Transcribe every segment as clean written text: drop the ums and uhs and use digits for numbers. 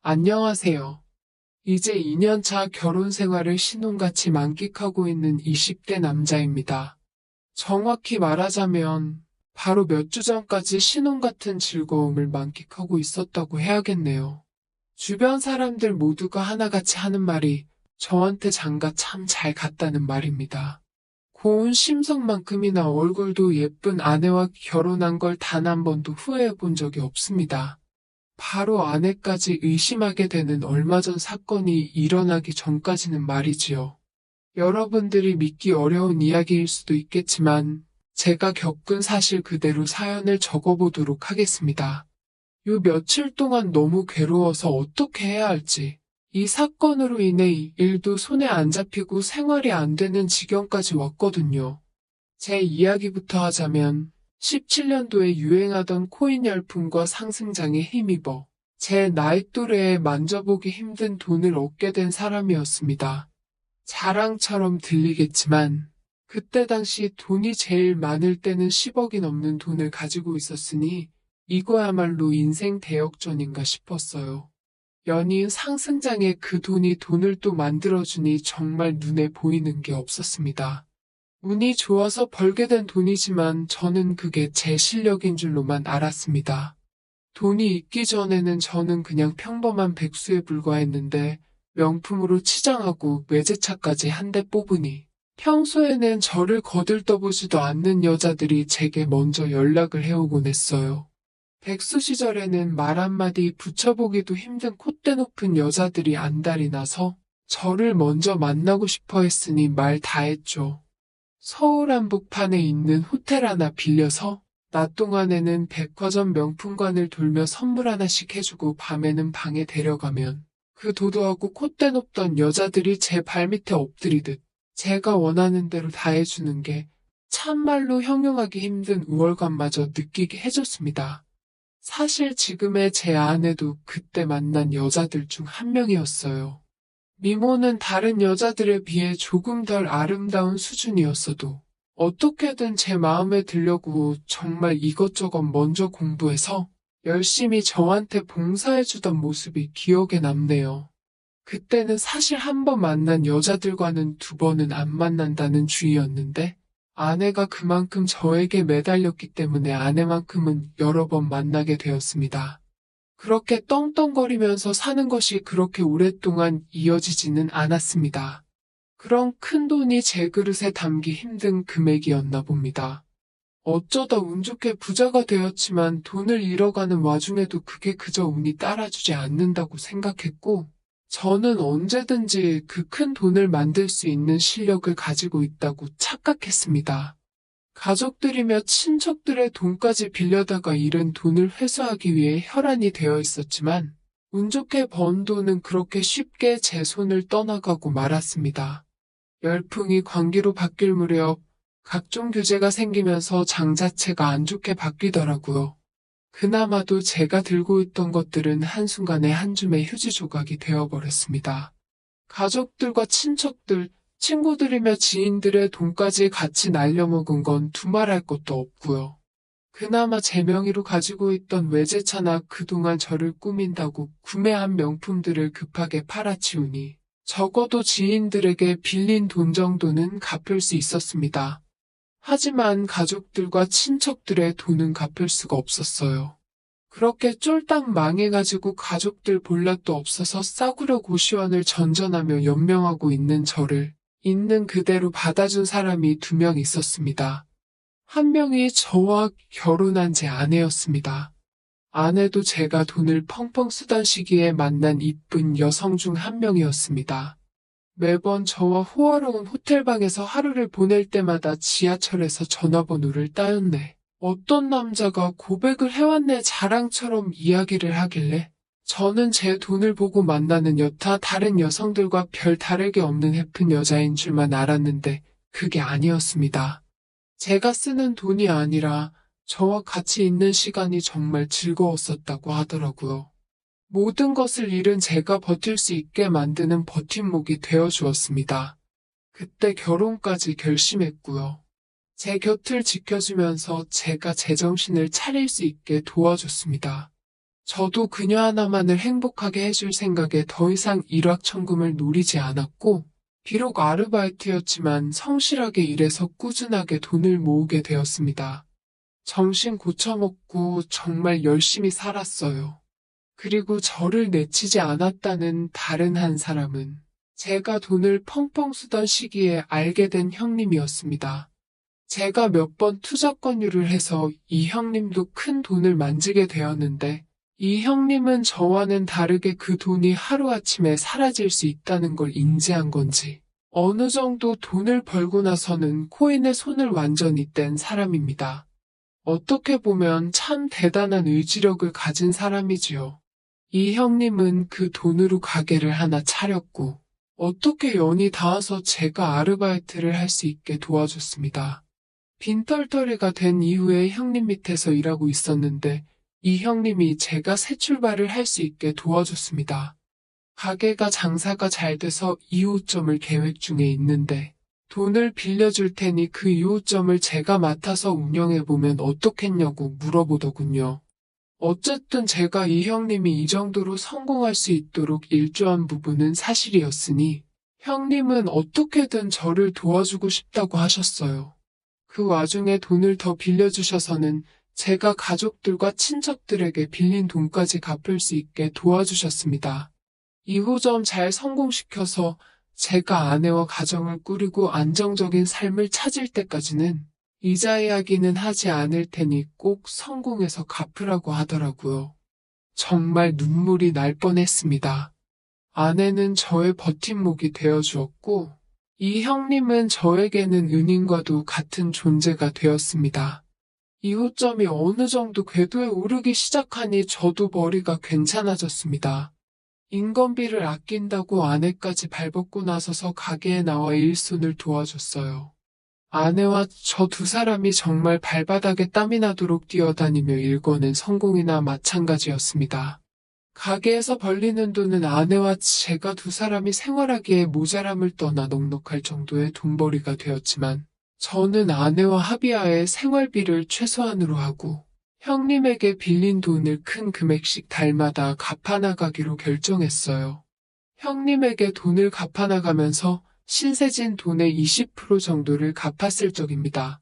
안녕하세요. 이제 2년차 결혼 생활을 신혼같이 만끽하고 있는 20대 남자입니다. 정확히 말하자면 바로 몇 주 전까지 신혼 같은 즐거움을 만끽하고 있었다고 해야겠네요. 주변 사람들 모두가 하나같이 하는 말이 저한테 장가 참 잘 갔다는 말입니다. 고운 심성만큼이나 얼굴도 예쁜 아내와 결혼한 걸 단 한 번도 후회해 본 적이 없습니다. 바로 아내까지 의심하게 되는 얼마 전 사건이 일어나기 전까지는 말이지요. 여러분들이 믿기 어려운 이야기일 수도 있겠지만 제가 겪은 사실 그대로 사연을 적어보도록 하겠습니다. 요 며칠 동안 너무 괴로워서 어떻게 해야 할지, 이 사건으로 인해 일도 손에 안 잡히고 생활이 안 되는 지경까지 왔거든요. 제 이야기부터 하자면 17년도에 유행하던 코인 열풍과 상승장에 힘입어 제 나이 또래에 만져보기 힘든 돈을 얻게 된 사람이었습니다. 자랑처럼 들리겠지만 그때 당시 돈이 제일 많을 때는 10억이 넘는 돈을 가지고 있었으니 이거야말로 인생 대역전인가 싶었어요. 연이은 상승장에 그 돈을 또 만들어주니 정말 눈에 보이는 게 없었습니다. 운이 좋아서 벌게 된 돈이지만 저는 그게 제 실력인 줄로만 알았습니다. 돈이 있기 전에는 저는 그냥 평범한 백수에 불과했는데 명품으로 치장하고 외제차까지 한 대 뽑으니 평소에는 저를 거들떠보지도 않는 여자들이 제게 먼저 연락을 해오곤 했어요. 백수 시절에는 말 한마디 붙여보기도 힘든 콧대 높은 여자들이 안달이 나서 저를 먼저 만나고 싶어 했으니 말 다 했죠. 서울 한복판에 있는 호텔 하나 빌려서 낮 동안에는 백화점 명품관을 돌며 선물 하나씩 해주고 밤에는 방에 데려가면 그 도도하고 콧대 높던 여자들이 제 발밑에 엎드리듯 제가 원하는 대로 다 해주는 게 참말로 형용하기 힘든 우월감마저 느끼게 해줬습니다. 사실 지금의 제 아내도 그때 만난 여자들 중 한 명이었어요. 미모는 다른 여자들에 비해 조금 덜 아름다운 수준이었어도 어떻게든 제 마음에 들려고 정말 이것저것 먼저 공부해서 열심히 저한테 봉사해주던 모습이 기억에 남네요. 그때는 사실 한 번 만난 여자들과는 두 번은 안 만난다는 주의였는데 아내가 그만큼 저에게 매달렸기 때문에 아내만큼은 여러 번 만나게 되었습니다. 그렇게 떵떵거리면서 사는 것이 그렇게 오랫동안 이어지지는 않았습니다. 그런 큰 돈이 제 그릇에 담기 힘든 금액이었나 봅니다. 어쩌다 운 좋게 부자가 되었지만 돈을 잃어가는 와중에도 그게 그저 운이 따라주지 않는다고 생각했고, 저는 언제든지 그 큰 돈을 만들 수 있는 실력을 가지고 있다고 착각했습니다. 가족들이며 친척들의 돈까지 빌려다가 잃은 돈을 회수하기 위해 혈안이 되어 있었지만 운 좋게 번 돈은 그렇게 쉽게 제 손을 떠나가고 말았습니다. 열풍이 관기로 바뀔 무렵 각종 규제가 생기면서 장 자체가 안 좋게 바뀌더라고요. 그나마도 제가 들고 있던 것들은 한순간에 한 줌의 휴지 조각이 되어버렸습니다. 가족들과 친척들, 친구들이며 지인들의 돈까지 같이 날려먹은 건 두말할 것도 없고요. 그나마 제 명의로 가지고 있던 외제차나 그동안 저를 꾸민다고 구매한 명품들을 급하게 팔아치우니 적어도 지인들에게 빌린 돈 정도는 갚을 수 있었습니다. 하지만 가족들과 친척들의 돈은 갚을 수가 없었어요. 그렇게 쫄딱 망해가지고 가족들 볼락도 없어서 싸구려 고시원을 전전하며 연명하고 있는 저를 있는 그대로 받아준 사람이 두 명 있었습니다. 한 명이 저와 결혼한 제 아내였습니다. 아내도 제가 돈을 펑펑 쓰던 시기에 만난 이쁜 여성 중 한 명이었습니다. 매번 저와 호화로운 호텔방에서 하루를 보낼 때마다 지하철에서 전화번호를 따였네. 어떤 남자가 고백을 해왔네 자랑처럼 이야기를 하길래 저는 제 돈을 보고 만나는 여타 다른 여성들과 별 다르게 없는 예쁜 여자인 줄만 알았는데 그게 아니었습니다. 제가 쓰는 돈이 아니라 저와 같이 있는 시간이 정말 즐거웠었다고 하더라고요. 모든 것을 잃은 제가 버틸 수 있게 만드는 버팀목이 되어 주었습니다. 그때 결혼까지 결심했고요. 제 곁을 지켜주면서 제가 제정신을 차릴 수 있게 도와줬습니다. 저도 그녀 하나만을 행복하게 해줄 생각에 더 이상 일확천금을 노리지 않았고, 비록 아르바이트였지만 성실하게 일해서 꾸준하게 돈을 모으게 되었습니다. 정신 고쳐먹고 정말 열심히 살았어요. 그리고 저를 내치지 않았다는 다른 한 사람은 제가 돈을 펑펑 쓰던 시기에 알게 된 형님이었습니다. 제가 몇 번 투자 권유를 해서 이 형님도 큰 돈을 만지게 되었는데 이 형님은 저와는 다르게 그 돈이 하루아침에 사라질 수 있다는 걸 인지한 건지 어느 정도 돈을 벌고 나서는 코인에 손을 완전히 뗀 사람입니다. 어떻게 보면 참 대단한 의지력을 가진 사람이지요. 이 형님은 그 돈으로 가게를 하나 차렸고 어떻게 연이 닿아서 제가 아르바이트를 할 수 있게 도와줬습니다. 빈털터리가 된 이후에 형님 밑에서 일하고 있었는데 이 형님이 제가 새 출발을 할 수 있게 도와줬습니다. 가게가 장사가 잘 돼서 2호점을 계획 중에 있는데 돈을 빌려줄 테니 그 2호점을 제가 맡아서 운영해보면 어떻겠냐고 물어보더군요. 어쨌든 제가 이 형님이 이 정도로 성공할 수 있도록 일조한 부분은 사실이었으니 형님은 어떻게든 저를 도와주고 싶다고 하셨어요. 그 와중에 돈을 더 빌려주셔서는 제가 가족들과 친척들에게 빌린 돈까지 갚을 수 있게 도와주셨습니다. 2호점 잘 성공시켜서 제가 아내와 가정을 꾸리고 안정적인 삶을 찾을 때까지는 이자 이야기는 하지 않을 테니 꼭 성공해서 갚으라고 하더라고요. 정말 눈물이 날 뻔했습니다. 아내는 저의 버팀목이 되어주었고, 이 형님은 저에게는 은인과도 같은 존재가 되었습니다. 2호점이 어느 정도 궤도에 오르기 시작하니 저도 머리가 괜찮아졌습니다. 인건비를 아낀다고 아내까지 발벗고 나서서 가게에 나와 일손을 도와줬어요. 아내와 저 두 사람이 정말 발바닥에 땀이 나도록 뛰어다니며 일궈낸 성공이나 마찬가지였습니다. 가게에서 벌리는 돈은 아내와 제가 두 사람이 생활하기에 모자람을 떠나 넉넉할 정도의 돈벌이가 되었지만 저는 아내와 합의하에 생활비를 최소한으로 하고 형님에게 빌린 돈을 큰 금액씩 달마다 갚아나가기로 결정했어요. 형님에게 돈을 갚아나가면서 신세진 돈의 20% 정도를 갚았을 적입니다.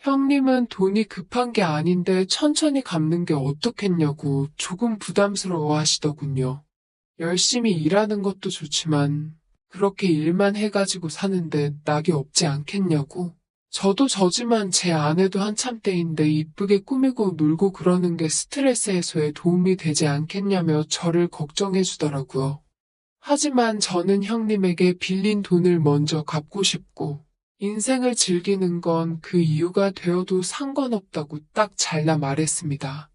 형님은 돈이 급한 게 아닌데 천천히 갚는 게 어떻겠냐고 조금 부담스러워 하시더군요. 열심히 일하는 것도 좋지만 그렇게 일만 해가지고 사는데 낙이 없지 않겠냐고. 저도 저지만 제 아내도 한참 때인데 이쁘게 꾸미고 놀고 그러는 게 스트레스 해소에 도움이 되지 않겠냐며 저를 걱정해 주더라고요. 하지만 저는 형님에게 빌린 돈을 먼저 갚고 싶고 인생을 즐기는 건 그 이유가 되어도 상관없다고 딱 잘라 말했습니다.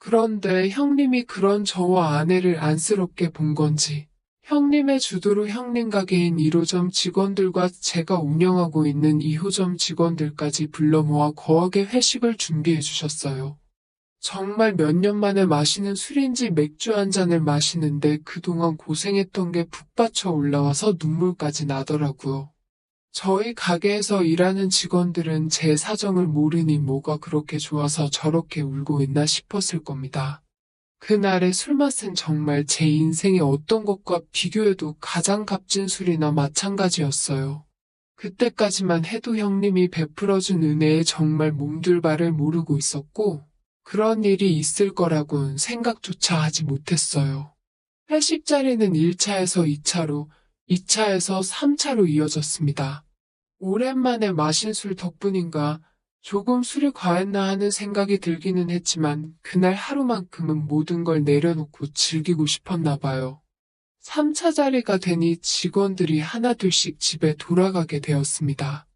그런데 형님이 그런 저와 아내를 안쓰럽게 본 건지 형님의 주도로 형님 가게인 1호점 직원들과 제가 운영하고 있는 2호점 직원들까지 불러 모아 거하게 회식을 준비해 주셨어요. 정말 몇 년 만에 마시는 술인지 맥주 한 잔을 마시는데 그동안 고생했던 게 북받쳐 올라와서 눈물까지 나더라고요. 저희 가게에서 일하는 직원들은 제 사정을 모르니 뭐가 그렇게 좋아서 저렇게 울고 있나 싶었을 겁니다. 그날의 술맛은 정말 제 인생의 어떤 것과 비교해도 가장 값진 술이나 마찬가지였어요. 그때까지만 해도 형님이 베풀어준 은혜에 정말 몸둘 바를 모르고 있었고 그런 일이 있을 거라곤 생각조차 하지 못했어요. 회식 자리는 1차에서 2차로, 2차에서 3차로 이어졌습니다. 오랜만에 마신 술 덕분인가 조금 술이 과했나 하는 생각이 들기는 했지만 그날 하루만큼은 모든 걸 내려놓고 즐기고 싶었나 봐요. 3차 자리가 되니 직원들이 하나둘씩 집에 돌아가게 되었습니다.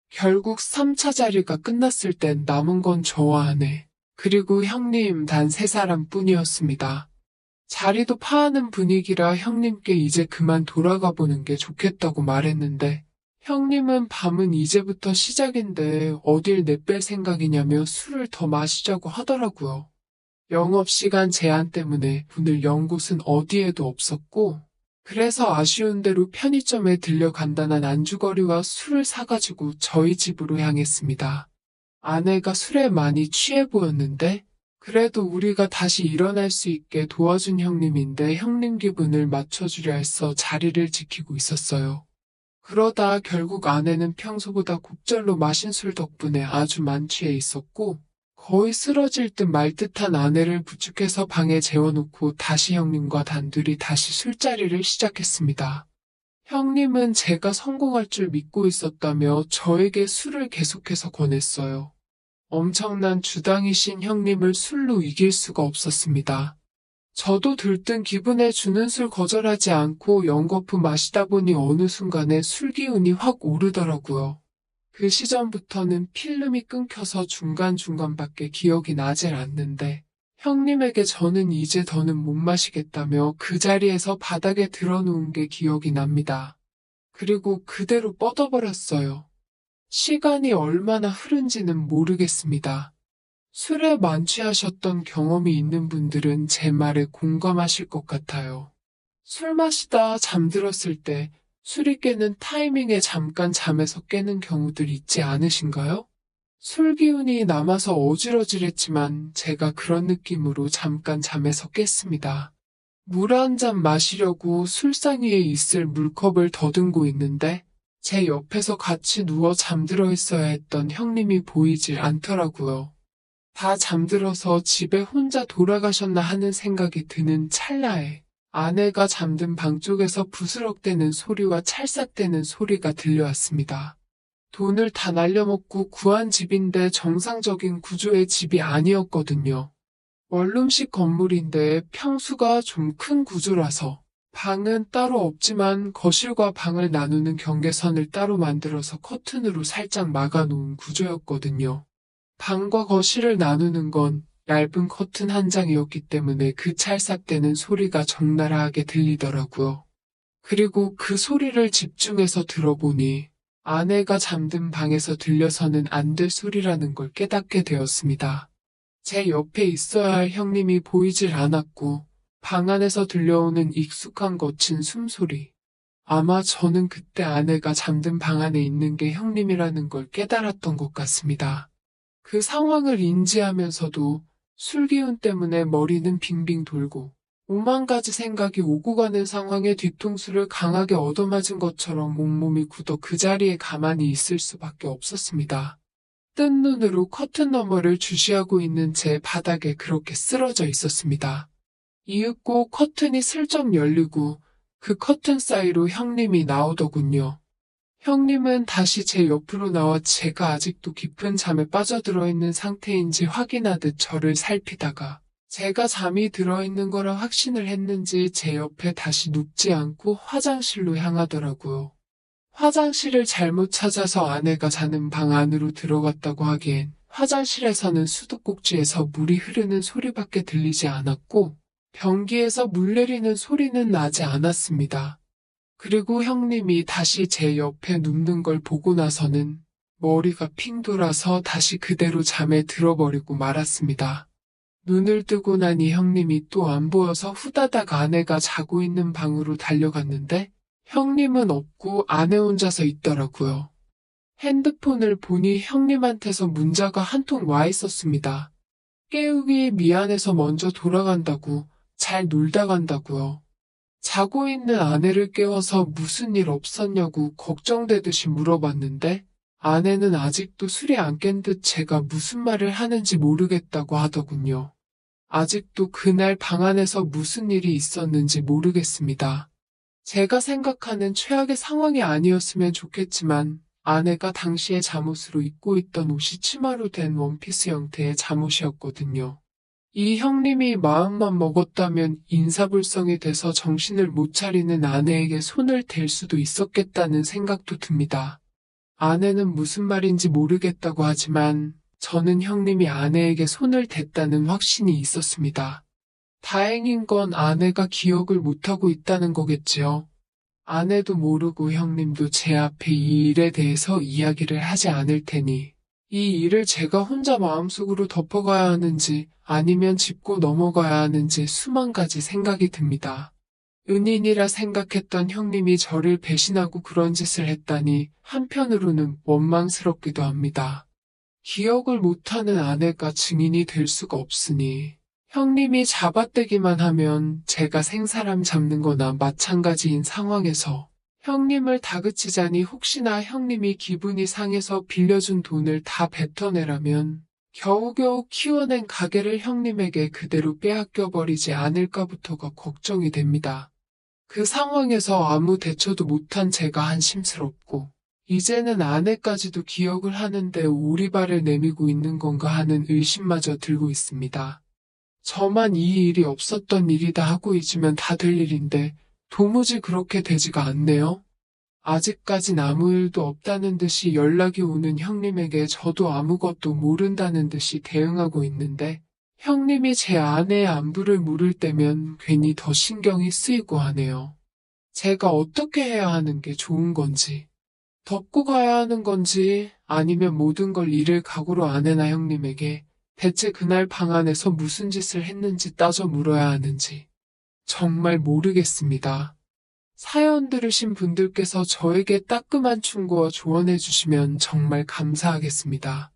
결국 3차 자리가 끝났을 땐 남은 건 저와 아내, 그리고 형님 단 3사람 뿐이었습니다. 자리도 파하는 분위기라 형님께 이제 그만 돌아가 보는 게 좋겠다고 말했는데 형님은 밤은 이제부터 시작인데 어딜 내뺄 생각이냐며 술을 더 마시자고 하더라고요. 영업시간 제한 때문에 문을 연 곳은 어디에도 없었고 그래서 아쉬운 대로 편의점에 들려 간단한 안주거리와 술을 사가지고 저희 집으로 향했습니다. 아내가 술에 많이 취해 보였는데 그래도 우리가 다시 일어날 수 있게 도와준 형님인데 형님 기분을 맞춰주려 해서 자리를 지키고 있었어요. 그러다 결국 아내는 평소보다 곡절로 마신 술 덕분에 아주 만취해 있었고 거의 쓰러질 듯 말 듯한 아내를 부축해서 방에 재워놓고 다시 형님과 단둘이 다시 술자리를 시작했습니다. 형님은 제가 성공할 줄 믿고 있었다며 저에게 술을 계속해서 권했어요. 엄청난 주당이신 형님을 술로 이길 수가 없었습니다. 저도 들뜬 기분에 주는 술 거절하지 않고 연거푸 마시다 보니 어느 순간에 술 기운이 확 오르더라고요. 그 시점부터는 필름이 끊겨서 중간중간밖에 기억이 나질 않는데 형님에게 저는 이제 더는 못 마시겠다며 그 자리에서 바닥에 드러누운 게 기억이 납니다. 그리고 그대로 뻗어버렸어요. 시간이 얼마나 흐른지는 모르겠습니다. 술에 만취하셨던 경험이 있는 분들은 제 말에 공감하실 것 같아요. 술 마시다 잠들었을 때 술이 깨는 타이밍에 잠깐 잠에서 깨는 경우들 있지 않으신가요? 술 기운이 남아서 어질어질했지만 제가 그런 느낌으로 잠깐 잠에서 깼습니다. 물 한 잔 마시려고 술상 위에 있을 물컵을 더듬고 있는데 제 옆에서 같이 누워 잠들어 있어야 했던 형님이 보이질 않더라고요. 다 잠들어서 집에 혼자 돌아가셨나 하는 생각이 드는 찰나에 아내가 잠든 방 쪽에서 부스럭대는 소리와 찰싹대는 소리가 들려왔습니다. 돈을 다 날려먹고 구한 집인데 정상적인 구조의 집이 아니었거든요. 원룸식 건물인데 평수가 좀 큰 구조라서 방은 따로 없지만 거실과 방을 나누는 경계선을 따로 만들어서 커튼으로 살짝 막아놓은 구조였거든요. 방과 거실을 나누는 건 얇은 커튼 한 장이었기 때문에 그 찰싹대는 소리가 적나라하게 들리더라고요. 그리고 그 소리를 집중해서 들어보니 아내가 잠든 방에서 들려서는 안 될 소리라는 걸 깨닫게 되었습니다. 제 옆에 있어야 할 형님이 보이질 않았고 방 안에서 들려오는 익숙한 거친 숨소리. 아마 저는 그때 아내가 잠든 방 안에 있는 게 형님이라는 걸 깨달았던 것 같습니다. 그 상황을 인지하면서도 술기운 때문에 머리는 빙빙 돌고 오만 가지 생각이 오고 가는 상황에 뒤통수를 강하게 얻어맞은 것처럼 온몸이 굳어 그 자리에 가만히 있을 수밖에 없었습니다. 뜬 눈으로 커튼 너머를 주시하고 있는 제 바닥에 그렇게 쓰러져 있었습니다. 이윽고 커튼이 슬쩍 열리고 그 커튼 사이로 형님이 나오더군요. 형님은 다시 제 옆으로 나와 제가 아직도 깊은 잠에 빠져들어 있는 상태인지 확인하듯 저를 살피다가 제가 잠이 들어있는 거라 확신을 했는지 제 옆에 다시 눕지 않고 화장실로 향하더라고요. 화장실을 잘못 찾아서 아내가 자는 방 안으로 들어갔다고 하기엔 화장실에서는 수도꼭지에서 물이 흐르는 소리밖에 들리지 않았고 변기에서 물 내리는 소리는 나지 않았습니다. 그리고 형님이 다시 제 옆에 눕는 걸 보고 나서는 머리가 핑 돌아서 다시 그대로 잠에 들어버리고 말았습니다. 눈을 뜨고 나니 형님이 또 안 보여서 후다닥 아내가 자고 있는 방으로 달려갔는데 형님은 없고 아내 혼자서 있더라고요. 핸드폰을 보니 형님한테서 문자가 한 통 와 있었습니다. 깨우기 미안해서 먼저 돌아간다고, 잘 놀다 간다고요. 자고 있는 아내를 깨워서 무슨 일 없었냐고 걱정되듯이 물어봤는데 아내는 아직도 술이 안 깬 듯 제가 무슨 말을 하는지 모르겠다고 하더군요. 아직도 그날 방 안에서 무슨 일이 있었는지 모르겠습니다. 제가 생각하는 최악의 상황이 아니었으면 좋겠지만 아내가 당시에 잠옷으로 입고 있던 옷이 치마로 된 원피스 형태의 잠옷이었거든요. 이 형님이 마음만 먹었다면 인사불성이 돼서 정신을 못 차리는 아내에게 손을 댈 수도 있었겠다는 생각도 듭니다. 아내는 무슨 말인지 모르겠다고 하지만 저는 형님이 아내에게 손을 댔다는 확신이 있었습니다. 다행인 건 아내가 기억을 못하고 있다는 거겠지요. 아내도 모르고 형님도 제 앞에 이 일에 대해서 이야기를 하지 않을 테니 이 일을 제가 혼자 마음속으로 덮어가야 하는지 아니면 짚고 넘어가야 하는지 수만 가지 생각이 듭니다. 은인이라 생각했던 형님이 저를 배신하고 그런 짓을 했다니 한편으로는 원망스럽기도 합니다. 기억을 못하는 아내가 증인이 될 수가 없으니 형님이 잡아떼기만 하면 제가 생사람 잡는 거나 마찬가지인 상황에서 형님을 다그치자니 혹시나 형님이 기분이 상해서 빌려준 돈을 다 뱉어내라면 겨우겨우 키워낸 가게를 형님에게 그대로 빼앗겨버리지 않을까부터가 걱정이 됩니다. 그 상황에서 아무 대처도 못한 제가 한심스럽고 이제는 아내까지도 기억을 하는데 오리발을 내밀고 있는 건가 하는 의심마저 들고 있습니다. 저만 이 일이 없었던 일이다 하고 잊으면 다 될 일인데 도무지 그렇게 되지가 않네요. 아직까진 아무 일도 없다는 듯이 연락이 오는 형님에게 저도 아무것도 모른다는 듯이 대응하고 있는데 형님이 제 아내의 안부를 물을 때면 괜히 더 신경이 쓰이고 하네요. 제가 어떻게 해야 하는 게 좋은 건지, 덮고 가야 하는 건지 아니면 모든 걸 잃을 각오로 아내나 형님에게 대체 그날 방 안에서 무슨 짓을 했는지 따져 물어야 하는지 정말 모르겠습니다. 사연 들으신 분들께서 저에게 따끔한 충고와 조언해 주시면 정말 감사하겠습니다.